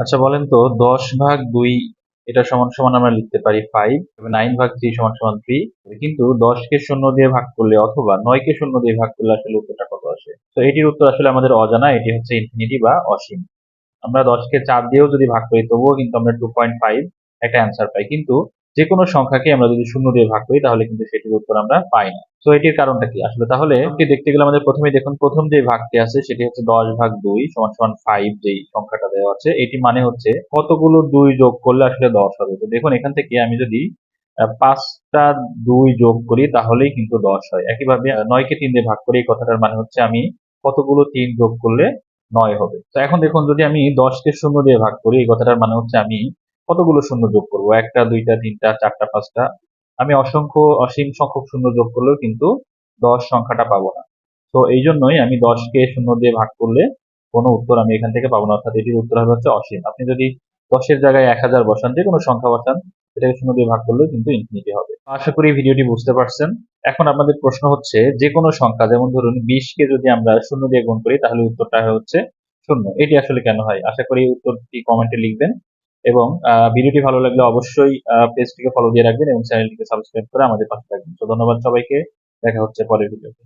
আচ্ছা বলেন তো 10/2 এটা সমান সমান আমরা লিখতে পারি 5, 9/3 সমান সমান 3। কিন্তু 10কে শূন্য দিয়ে ভাগ করলে অথবা 9কে শূন্য দিয়ে ভাগ করলে আসলে উত্তরটা কত আসে? তো এটির উত্তর আসলে আমাদের অজানা, এটি হচ্ছে ইনফিনিটি বা অসীম। আমরা 10কে 4 দিয়েও যদি ভাগ করি তবুও কিন্তু আমরা 2.5 একটা অ্যান্সার পাই। কিন্তু যেকোনো সংখ্যাকে আমরা যদি শূন্য দিয়ে ভাগ করি তাহলে কিন্তু সেটির উত্তর আমরা পাই না। তো এটির কারণটা কি আসলে? তাহলে এটি দেখতে গেলে আমাদের প্রথমেই দেখুন প্রথম যে ভাগটি আছে সেটি হচ্ছে 10/2 সমান সমান 5, যেই সংখ্যাটা দেওয়া আছে এটি মানে হচ্ছে কতগুলো 2 যোগ করলে আসলে 10 হবে। তো দেখুন এখান থেকে আমি যদি 5টা 2 যোগ করি তাহলেই কিন্তু 10 হয়। একইভাবে 9কে 3 দিয়ে ভাগ করি, এই কথাটার মানে হচ্ছে আমি কতগুলো 3 যোগ করলে 9 হবে। তো এখন দেখুন যদি আমি 10কে শূন্য দিয়ে ভাগ করি, এই কথাটার মানে হচ্ছে আমি কতগুলো শূন্য যোগ করব? 1টা, 2টা, 3টা, 4টা, 5টা। আমি অসীম সংখ্যক শূন্য যোগ করলেও কিন্তু 10 সংখ্যাটা পাবো না। তো এইজন্যই আমি 10কে শূন্য দিয়ে ভাগ করলে কোনো উত্তর আমি এখান থেকে পাবো না, অর্থাৎ এটির উত্তর হবে হচ্ছে অসীম। আপনি যদি 10 এর জায়গায় 1000 বসান, যেকোনো সংখ্যা বসান, সেটাকে শূন্য দিয়ে ভাগ করলেও কিন্তু ইনফিনিটি হবে। আশা করি ভিডিওটি বুঝতে পারছেন। এখন আপনাদের প্রশ্ন হচ্ছে যেকোনো সংখ্যা, যেমন ধরুন 20কে যদি আমরা শূন্য দিয়ে গুণ করি তাহলে উত্তরটা হচ্ছে শূন্য। এটি আসলে কেন হয়? আশা করি উত্তরটি কমেন্টে লিখবেন এবং ভিডিওটি ভালো লাগলে অবশ্যই পেজটিকে ফলো দিয়ে রাখবেন এবং চ্যানেলটিকে সাবস্ক্রাইব করে আমাদের পাশে থাকবেন। তো ধন্যবাদ সবাইকে। দেখা হচ্ছে পরের ভিডিওতে।